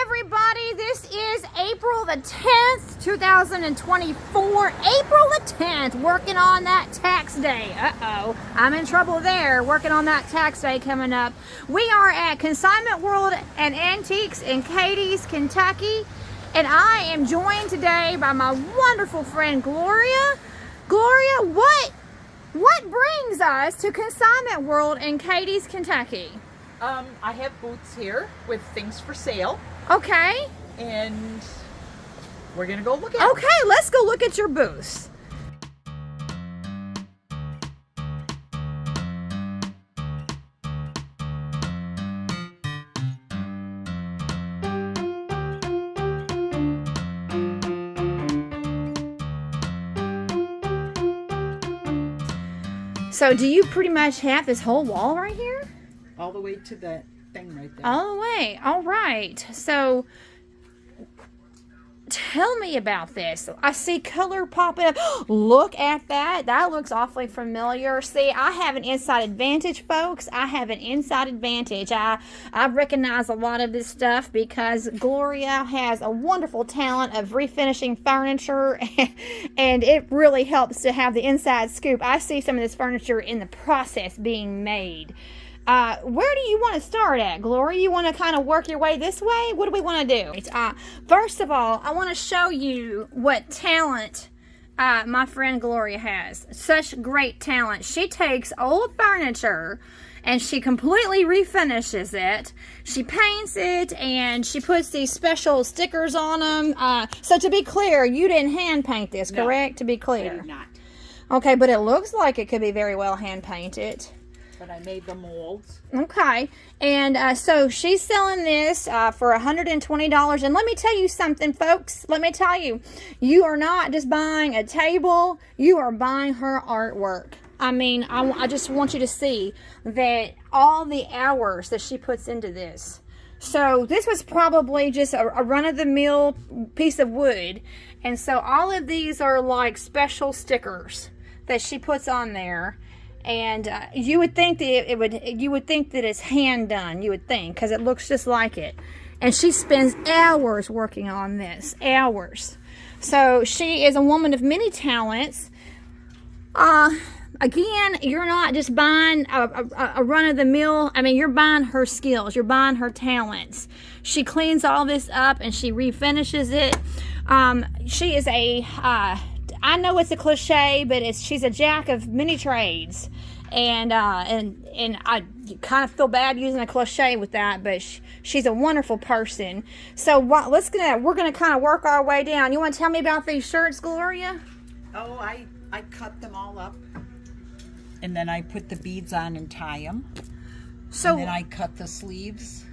Everybody, this is April the 10th, 2024. April the 10th, working on that tax day. Uh-oh, I'm in trouble there, working on that tax day coming up. We are at Consignment World and Antiques in Cadiz, Kentucky, and I am joined today by my wonderful friend Gloria. Gloria, what brings us to Consignment World in Cadiz, Kentucky? I have booths here with things for sale. Okay. And we're gonna go look at Okay, let's go look at your booths. So do you pretty much have this whole wall right here? all the way to that thing right there. All the way. All right. So tell me about this. I see color popping up. Look at that. That looks awfully familiar. See, I have an inside advantage, folks. I have an inside advantage. I recognize a lot of this stuff because Gloria has a wonderful talent of refinishing furniture, and it really helps to have the inside scoop. I see some of this furniture in the process being made. Where do you want to start at, Gloria? You want to kind of work your way this way? What do we want to do? First of all, I want to show you what talent my friend Gloria has. Such great talent. She takes old furniture and she completely refinishes it. She paints it and she puts these special stickers on them. So to be clear, you didn't hand paint this, correct? To be clear. I did not. Okay, but it looks like it could be very well hand painted. But I made the molds. Okay, and so she's selling this for $120. And let me tell you something, folks. Let me tell you, you are not just buying a table. You are buying her artwork. I mean, I just want you to see that all the hours that she puts into this. So this was probably just a run-of-the-mill piece of wood. And so all of these are like special stickers that she puts on there. And you would think that you would think that it's hand done. You would think, because it looks just like it. And she spends hours working on this, hours. So she is a woman of many talents. Again, you're not just buying a run of the mill. I mean, you're buying her skills. You're buying her talents. She cleans all this up and she refinishes it. She is a I know it's a cliche, but she's a jack of many trades, and I kind of feel bad using a cliche with that, but she's a wonderful person. So we're gonna kind of work our way down. You want to tell me about these shirts, Gloria? Oh, I cut them all up, and then I put the beads on and tie them. So and then I cut the sleeves.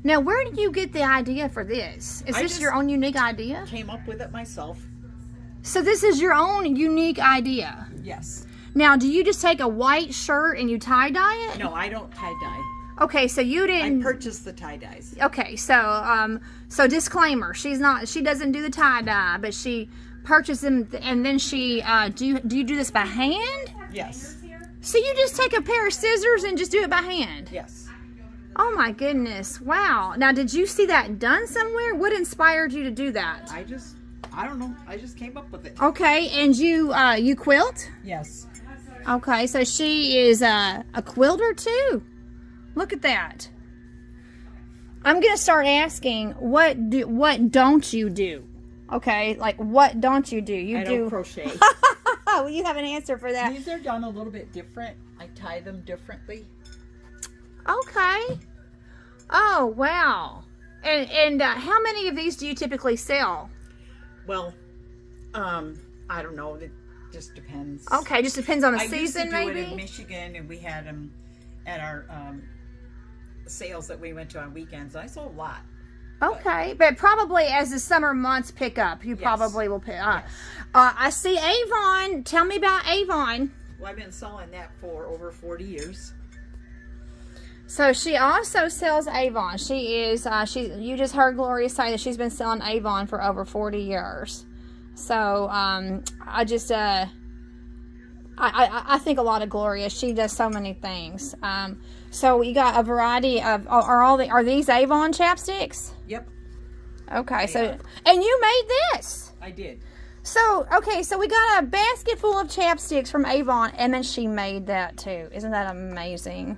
Now, where did you get the idea for this? Is this your own unique idea? Came up with it myself. So this is your own unique idea? Yes. Now, do you just take a white shirt and you tie-dye it? No, I don't tie-dye. Okay, so you didn't... I purchased the tie-dyes. Okay, so disclaimer, she doesn't do the tie-dye, but she purchased them, and then she, do you do this by hand? Yes. So you just take a pair of scissors and just do it by hand? Yes. Oh my goodness, wow. Now, did you see that done somewhere? What inspired you to do that? I don't know. I just came up with it. Okay, and you quilt? Yes. Okay, so she is a quilter too. Look at that. I'm gonna start asking, what don't you do? Okay, like what don't you do? I don't crochet. Well, you have an answer for that. These are done a little bit different. I tie them differently. Okay. Oh wow. And how many of these do you typically sell? Well, I don't know. It just depends. Okay, just depends on the I season, used to do maybe. it in Michigan, and we had them at our sales that we went to on weekends. I sold a lot. Okay, but probably as the summer months pick up, you probably will pick up. Yes. I see Avon. Tell me about Avon. Well, I've been selling that for over 40 years. So she also sells Avon. She is, you just heard Gloria say that she's been selling Avon for over 40 years. So, I think a lot of Gloria. She does so many things. So you got a variety of, are these Avon chapsticks? Yep. Okay, and you made this. I did. So, okay, so we got a basket full of chapsticks from Avon, and then she made that too. Isn't that amazing?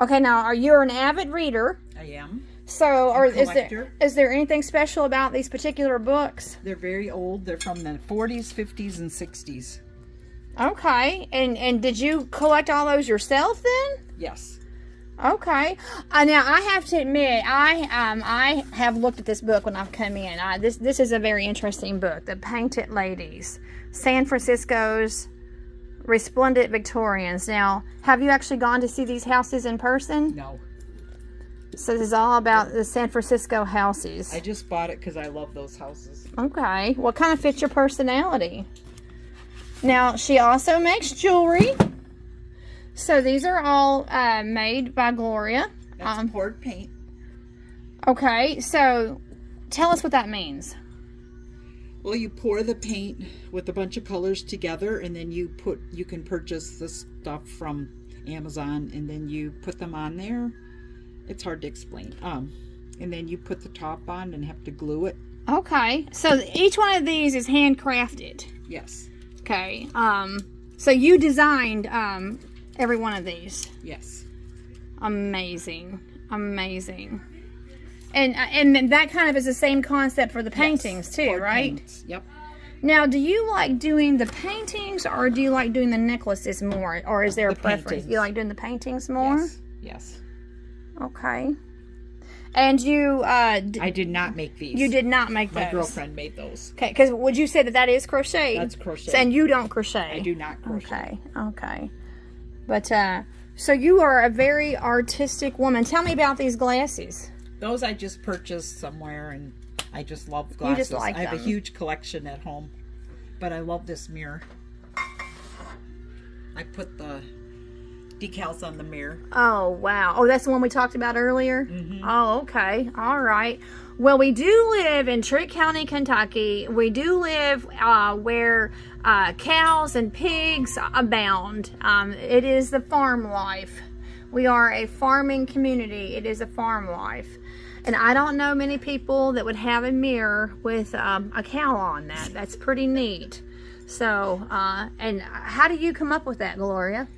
Okay, now you're an avid reader. I am. So, is there anything special about these particular books? They're very old. They're from the 40s, 50s, and 60s. Okay, and did you collect all those yourself then? Yes. Okay. Now I have to admit, I have looked at this book when I've come in. This is a very interesting book. The Painted Ladies, San Francisco's Resplendent Victorians. Now, have you actually gone to see these houses in person? No. So this is all about the San Francisco houses. I just bought it because I love those houses. Okay. What kind of fits your personality? Now, she also makes jewelry. So these are all made by Gloria. That's poured paint. Okay, so tell us what that means. Well, you pour the paint with a bunch of colors together, and then you can purchase the stuff from Amazon, and then you put them on there. It's hard to explain. And then you put the top on and have to glue it. Okay, so each one of these is handcrafted. Yes. Okay. So you designed every one of these. Yes. Amazing. And that kind of is the same concept for the paintings too, poured right? Paints. Yep. Now, do you like doing the paintings, or do you like doing the necklaces more, or is there a preference? Paintings. You like doing the paintings more? Yes. Okay. And you I did not make these. You did not make those. My girlfriend made those. Okay, because would you say that is crochet? That's crochet. And you don't crochet? I do not crochet. Okay. But, so you are a very artistic woman. Tell me about these glasses. Those I just purchased somewhere, and I just love glasses. You just like I have them. a huge collection at home, but I love this mirror. I put the decals on the mirror. Oh, wow. Oh, that's the one we talked about earlier? Mm-hmm. Oh, okay. All right. Well, we do live in Trick County, Kentucky. We do live where cows and pigs abound. It is the farm life. We are a farming community. It is a farm life. And I don't know many people that would have a mirror with a cow on that. That's pretty neat. So, and how do you come up with that, Gloria?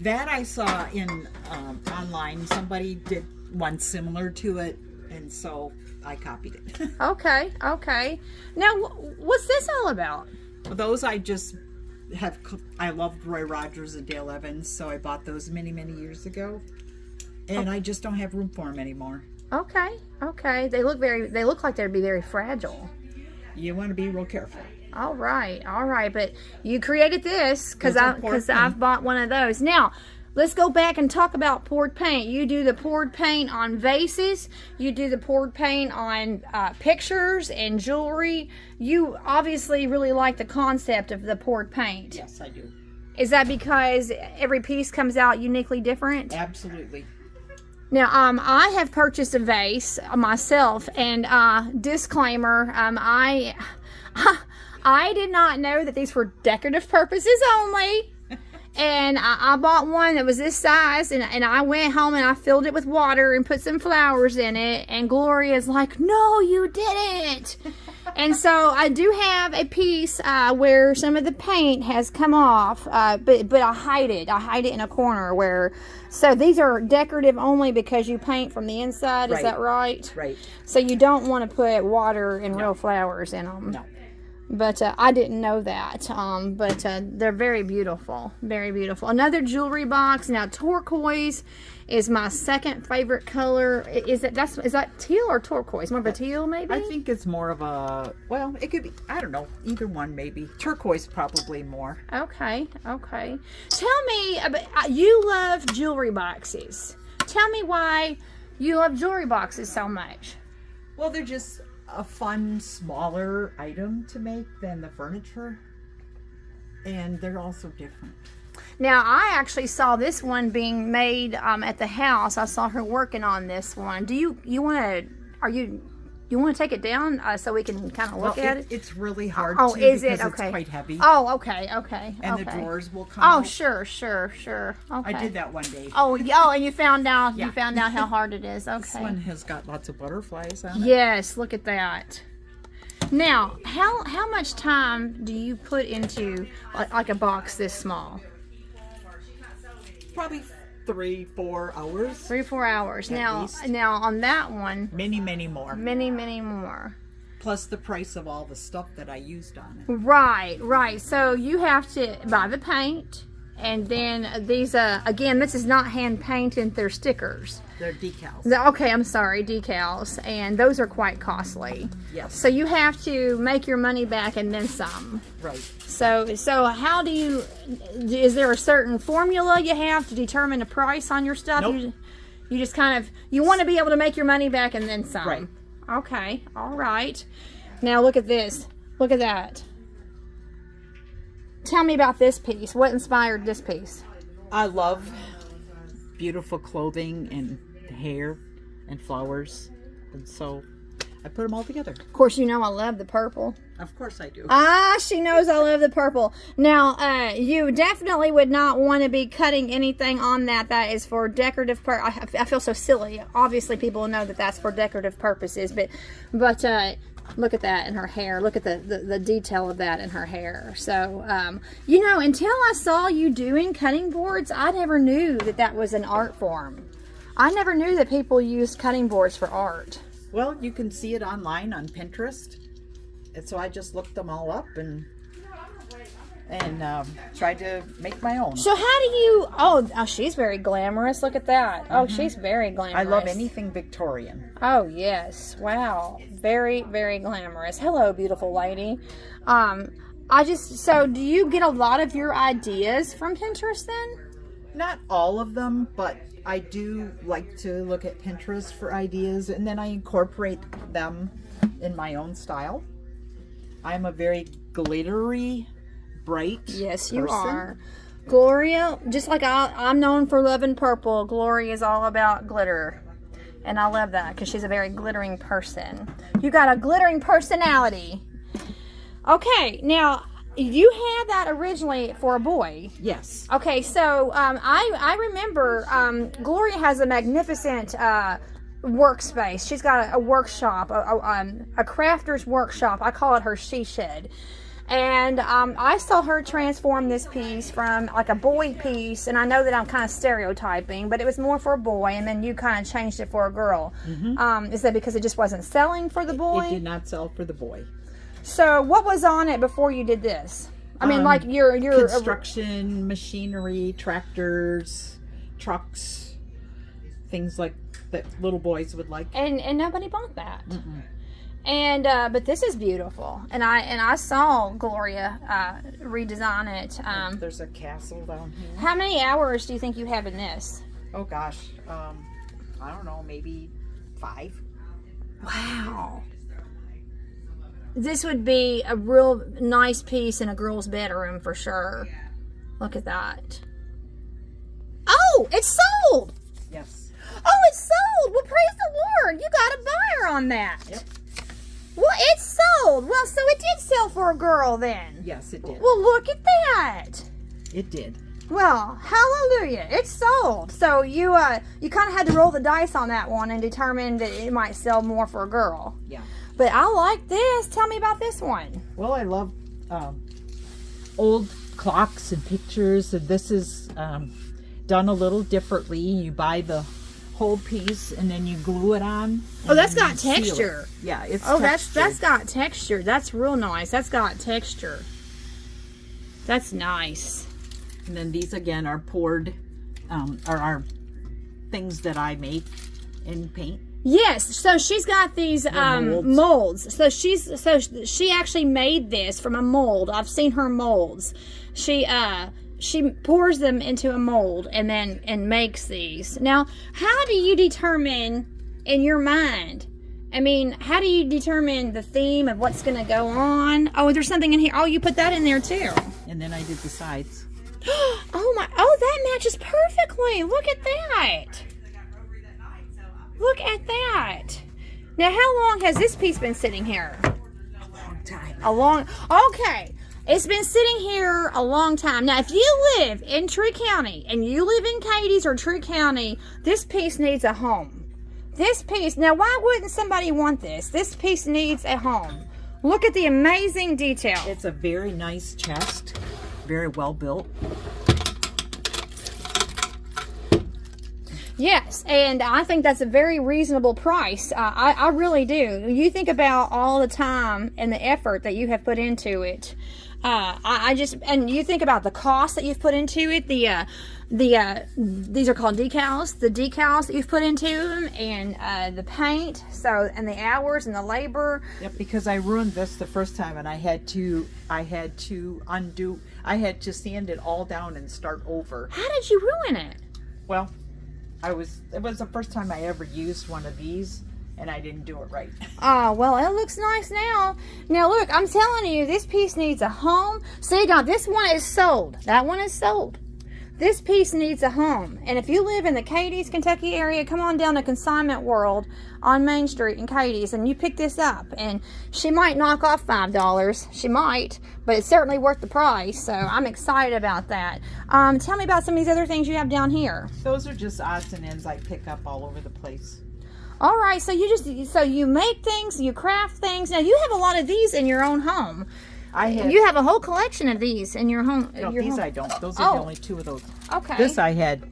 That I saw in online. Somebody did one similar to it, and so I copied it. Okay. Now, what's this all about? Those I just have. I loved Roy Rogers and Dale Evans, so I bought those many years ago, and I just don't have room for them anymore. Okay. They look like they'd be very fragile. You want to be real careful. All right. But you created this because I've bought one of those. Now, let's go back and talk about poured paint. You do the poured paint on vases. You do the poured paint on pictures and jewelry. You obviously really like the concept of the poured paint. Yes, I do. Is that because every piece comes out uniquely different? Absolutely. Now, I have purchased a vase myself, and disclaimer, I did not know that these were decorative purposes only. And I bought one that was this size, and I went home and I filled it with water and put some flowers in it. And Gloria's like, no, you didn't. And so I do have a piece where some of the paint has come off, but I hide it. I hide it in a corner where. So these are decorative only because you paint from the inside. Is that right? Right. So you don't want to put water and real flowers in them. No. But I didn't know that. But they're very beautiful. Very beautiful. Another jewelry box. Now, turquoise is my second favorite color. Is that teal or turquoise? More of a teal, maybe? I think it's more of a, well, it could be, I don't know, either one maybe. Turquoise probably more. Okay. Okay. Tell me, you love jewelry boxes. Tell me why you love jewelry boxes so much. Well, they're just a fun, smaller item to make than the furniture, and they're also different. Now, I actually saw this one being made at the house. I saw her working on this one. Do you want to take it down so we can kind of look at it? It's really hard. Oh, to is because it? Okay. It's quite heavy. Oh, okay, okay. And okay. the drawers will come. Oh, out. sure. Okay. I did that one day. Oh, and you found out. You found out how hard it is. Okay. This one has got lots of butterflies on it. Yes, look at that. Now, how much time do you put into like a box this small? Probably 3-4 hours. 3 or 4 hours. Now least. now on that one, Many more. many more. Plus the price of all the stuff that I used on it. Right. So you have to buy the paint, and then these again, this is not hand painted, they're stickers. They're decals. Okay, I'm sorry, decals, and those are quite costly. Yes. So you have to make your money back and then some. Right. So how do you, is there a certain formula you have to determine the price on your stuff? Nope. You just kind of, you want to be able to make your money back and then some. Right. Okay, all right. Now look at this. Look at that. Tell me about this piece. What inspired this piece? I love beautiful clothing and hair and flowers, and so I put them all together. Of course, you know I love the purple. Of course I do. She knows I love the purple. Now, you definitely would not want to be cutting anything on that. That is for decorative I feel so silly. Obviously, people know that that's for decorative purposes, but look at that in her hair. Look at the detail of that in her hair. So, until I saw you doing cutting boards, I never knew that was an art form. I never knew that people used cutting boards for art. Well, you can see it online on Pinterest, and so I just looked them all up and tried to make my own. So how do you? Oh, she's very glamorous. Look at that. Oh, she's very glamorous. I love anything Victorian. Oh yes, wow, very very glamorous. Hello, beautiful lady. So do you get a lot of your ideas from Pinterest then? Not all of them, but I do like to look at Pinterest for ideas, and then I incorporate them in my own style. I'm a very glittery, bright Yes, you person. are. Gloria, just like I'm known for loving purple, Gloria is all about glitter. And I love that because she's a very glittering person. You got a glittering personality. Okay, now, you had that originally for a boy. Yes. Okay, so I remember Gloria has a magnificent workspace. She's got a workshop, a crafter's workshop. I call it her she shed. And I saw her transform this piece from like a boy piece, and I know that I'm kind of stereotyping, but it was more for a boy, and then you kind of changed it for a girl. Mm-hmm. Is that because it just wasn't selling for the boy? It did not sell for the boy. So what was on it before you did this? I mean, like your construction, machinery, tractors, trucks, things like that little boys would like. And nobody bought that. Mm-mm. And but this is beautiful, and I saw Gloria redesign it. There's a castle down here. How many hours do you think you have in this? Oh gosh, I don't know, maybe 5. Wow. This would be a real nice piece in a girl's bedroom for sure. Look at that. Oh, it's sold. Yes. Oh, it's sold. Well, praise the Lord. You got a buyer on that. Yep. Well, it's sold. Well, so it did sell for a girl then. Yes, it did. Well, look at that. It did. Well, hallelujah. It's sold. So you kind of had to roll the dice on that one and determine that it might sell more for a girl. Yeah. But I like this. Tell me about this one. Well, I love old clocks and pictures, and this is done a little differently. You buy the whole piece and then you glue it on. Oh, that's got texture. Yeah, it's that's got texture. That's real nice. That's got texture. That's nice. And then these again are poured, are things that I make in paint. Yes, so she's got these molds. So she actually made this from a mold. I've seen her molds. She pours them into a mold and makes these. Now, how do you determine in your mind? I mean, how do you determine the theme of what's going to go on? Oh, there's something in here. Oh, you put that in there too. And then I did the sides. Oh my! Oh, that matches perfectly. Look at that. Look at that. Now, how long has this piece been sitting here? A long time. Okay. It's been sitting here a long time. Now, if you live in Tree County and you live in Cadiz or Tree County, this piece needs a home. This piece, now why wouldn't somebody want this? This piece needs a home. Look at the amazing detail. It's a very nice chest, very well built. Yes, and I think that's a very reasonable price. I really do. You think about all the time and the effort that you have put into it. And you think about the cost that you've put into it. These are called decals. The decals that you've put into them, and the paint. So, and the hours and the labor. Yep, because I ruined this the first time, and I had to undo. I had to sand it all down and start over. How did you ruin it? Well, it was the first time I ever used one of these, and I didn't do it right. Oh, well, it looks nice now. Now, look, I'm telling you, this piece needs a home. See, now, this one is sold. That one is sold. This piece needs a home. And if you live in the Cadiz, Kentucky area, come on down to Consignment World on Main Street in Cadiz, and you pick this up. And she might knock off $5. She might, but it's certainly worth the price. So I'm excited about that. Tell me about some of these other things you have down here. Those are just odds and ends I pick up all over the place. All right, so you make things, you craft things. Now, you have a lot of these in your own home. You have a whole collection of these in your home. No, these I don't. Those are the only two of those. Okay. This I had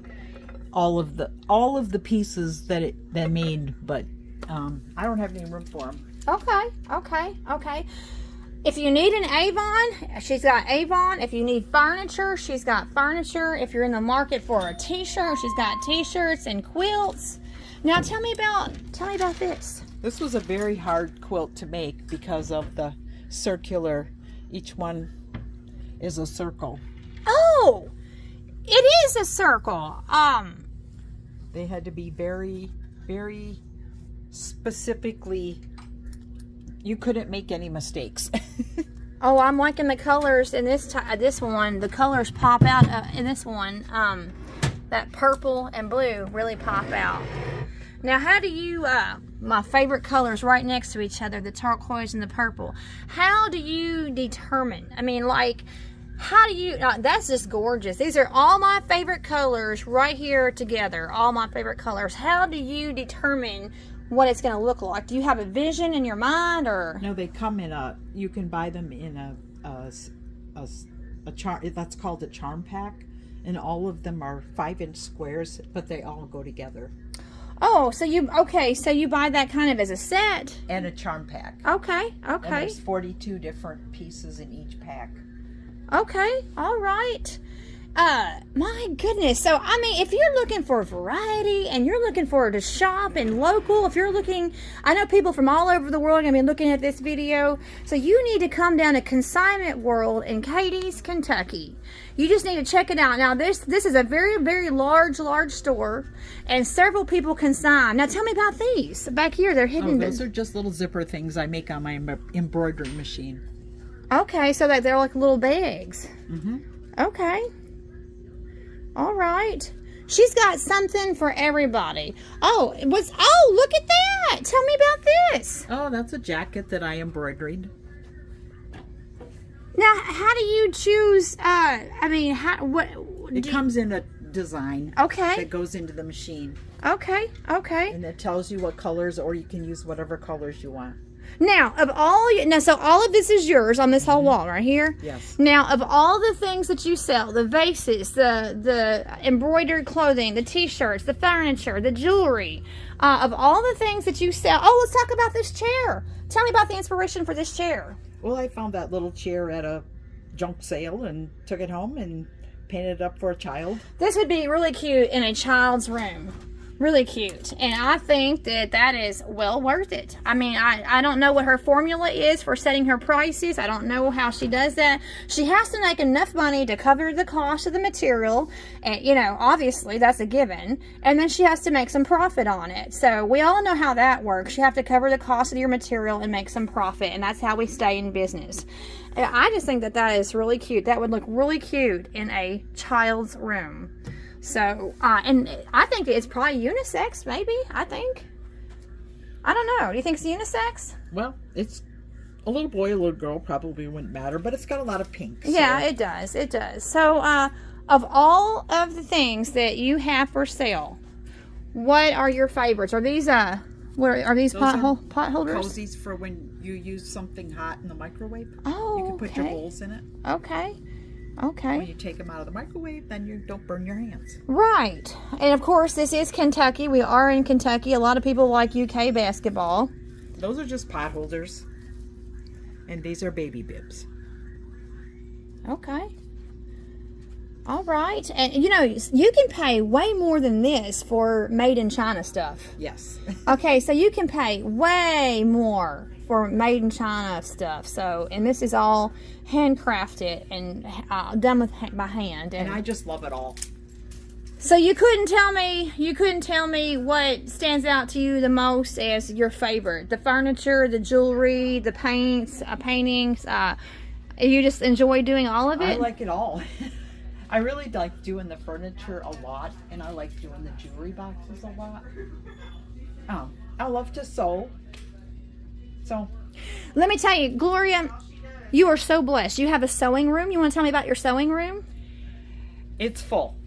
all of the pieces that made, but I don't have any room for them. Okay. If you need an Avon, she's got Avon. If you need furniture, she's got furniture. If you're in the market for a t-shirt, she's got t-shirts and quilts. Now tell me about this. This was a very hard quilt to make because of the circular. Each one is a circle. Oh, it is a circle. They had to be very, very specifically. You couldn't make any mistakes. Oh, I'm liking the colors in this one. The colors pop out in this one. That purple and blue really pop out. Now, how do you, my favorite colors right next to each other, the turquoise and the purple. How do you determine? I mean, like, how do you, that's just gorgeous. These are all my favorite colors right here together. All my favorite colors. How do you determine what it's going to look like? Do you have a vision in your mind, or? No, they come in you can buy them in a charm, that's called a charm pack. And all of them are 5-inch squares, but they all go together. Oh, so you buy that kind of as a set? And a charm pack. Okay. And there's 42 different pieces in each pack. Okay, all right. My goodness. So, I mean, if you're looking for variety and you're looking for to shop and local, if you're looking, I know people from all over the world are going to be looking at this video. So you need to come down to Consignment World in Cadiz, Kentucky. You just need to check it out. Now, this is a very, very large store, and several people consign. Now, tell me about these. Back here, they're hidden. Oh, those are just little zipper things I make on my embroidery machine. Okay, so that they're like little bags. Mm-hmm. Okay. All right. She's got something for everybody. Oh, look at that. Tell me about this. Oh, that's a jacket that I embroidered. Now, how do you choose, It comes in a design. Okay. That goes into the machine. Okay. And it tells you what colors, or you can use whatever colors you want. Now, so all of this is yours on this whole wall right here? Yes. Now, of all the things that you sell, the vases, the embroidered clothing, the t-shirts, the furniture, the jewelry, of all the things that you sell, let's talk about this chair. Tell me about the inspiration for this chair. Well, I found that little chair at a junk sale and took it home and painted it up for a child. This would be really cute in a child's room. Really cute. And I think that is well worth it. I mean, I don't know what her formula is for setting her prices. I don't know how she does that. She has to make enough money to cover the cost of the material. And, obviously that's a given. And then she has to make some profit on it. So we all know how that works. You have to cover the cost of your material and make some profit. And that's how we stay in business. I just think that is really cute. That would look really cute in a child's room. So, and I think it's probably unisex, maybe, I think. I don't know. Do you think it's unisex? Well, it's a little boy, a little girl, probably wouldn't matter, but it's got a lot of pink. So. Yeah, it does. It does. So, of all of the things that you have for sale, what are your favorites? Are these, are these pot holders? Cozies for when you use something hot in the microwave. Oh, you can put your bowls in it. Okay. When you take them out of the microwave, then you don't burn your hands. Right. And of course, this is Kentucky. We are in Kentucky. A lot of people like UK basketball. Those are just pot holders. And these are baby bibs. Okay. All right. And you can pay way more than this for made in China stuff. Yes. Okay, so you can pay way more for made in China stuff. So, and this is all handcrafted and done by hand. And I just love it all. So you couldn't tell me what stands out to you the most as your favorite. The furniture, the jewelry, the paints, paintings. You just enjoy doing all of it? I like it all. I really like doing the furniture a lot, and I like doing the jewelry boxes a lot. I love to sew. So, let me tell you, Gloria, you are so blessed. You have a sewing room. You want to tell me about your sewing room? It's full.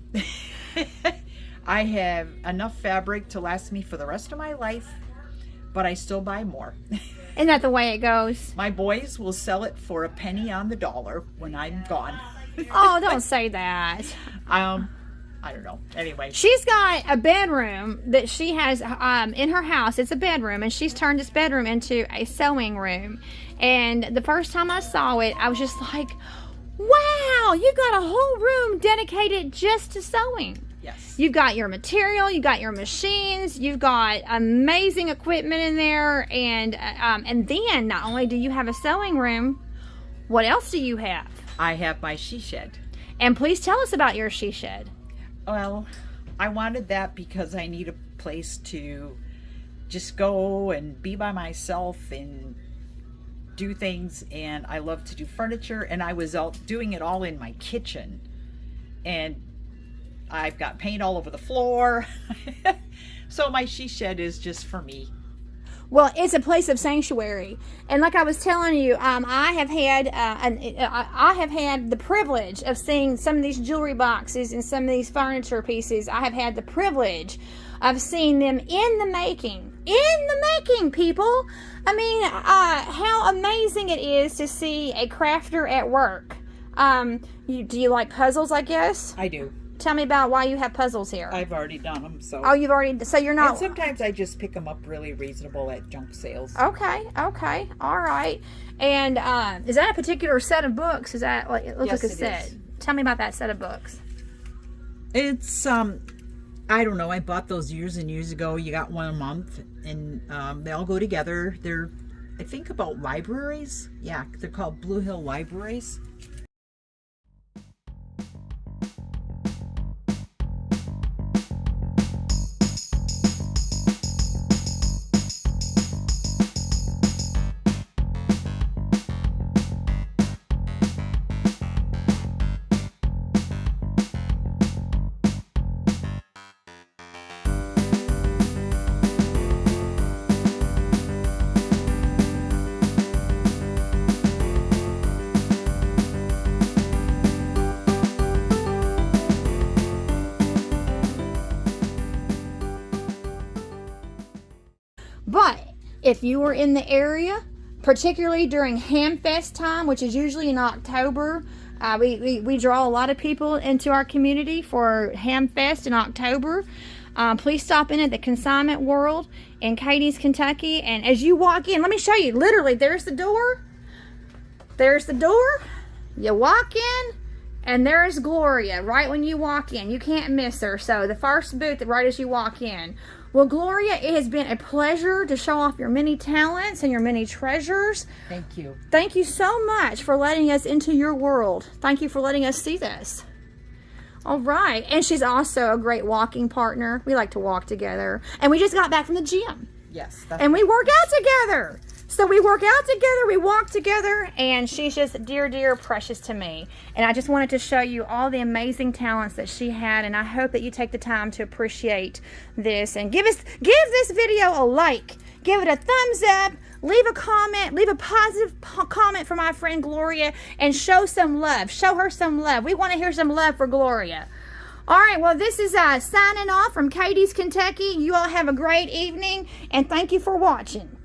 I have enough fabric to last me for the rest of my life, but I still buy more. Isn't that the way it goes? My boys will sell it for a penny on the dollar when I'm gone. Oh, don't say that. I don't know. Anyway. She's got a bedroom that she has in her house. It's a bedroom, and she's turned this bedroom into a sewing room. And the first time I saw it, I was just like, wow, you got a whole room dedicated just to sewing. Yes. You've got your material, you've got your machines, you've got amazing equipment in there. And then not only do you have a sewing room, what else do you have? I have my she shed. And please tell us about your she shed. Well, I wanted that because I need a place to just go and be by myself and do things. And I love to do furniture, and I was out doing it all in my kitchen. And I've got paint all over the floor. So my she shed is just for me. Well, it's a place of sanctuary, and like I was telling you, I have had the privilege of seeing some of these jewelry boxes and some of these furniture pieces. I have had the privilege of seeing them in the making. People. I mean, how amazing it is to see a crafter at work. Do you like puzzles? I guess I do. Tell me about why you have puzzles here. I've already done them. So. Oh, so you're not. And sometimes I just pick them up really reasonable at junk sales. Okay, all right. And is that a particular set of books? Is that like it looks Yes, like a it set? is. Tell me about that set of books. It's I don't know. I bought those years and years ago. You got one a month, and they all go together. They're, I think, about libraries. Yeah, they're called Blue Hill Libraries. But if you are in the area, particularly during Hamfest time, which is usually in October, we draw a lot of people into our community for Hamfest in October. Please stop in at the Consignment World in Cadiz, Kentucky. And as you walk in, let me show you. Literally, there's the door. There's the door. You walk in, and there's Gloria right when you walk in. You can't miss her. So the first booth right as you walk in. Well, Gloria, it has been a pleasure to show off your many talents and your many treasures. Thank you. Thank you so much for letting us into your world. Thank you for letting us see this. All right. And she's also a great walking partner. We like to walk together. And we just got back from the gym. Yes. And we work out together. So we work out together, we walk together, and she's just dear, dear, precious to me. And I just wanted to show you all the amazing talents that she had, and I hope that you take the time to appreciate this and give this video a like, give it a thumbs up, leave a comment, leave a positive comment for my friend Gloria, and show some love. Show her some love. We want to hear some love for Gloria. All right, well, this is signing off from Cadiz, Kentucky. You all have a great evening, and thank you for watching.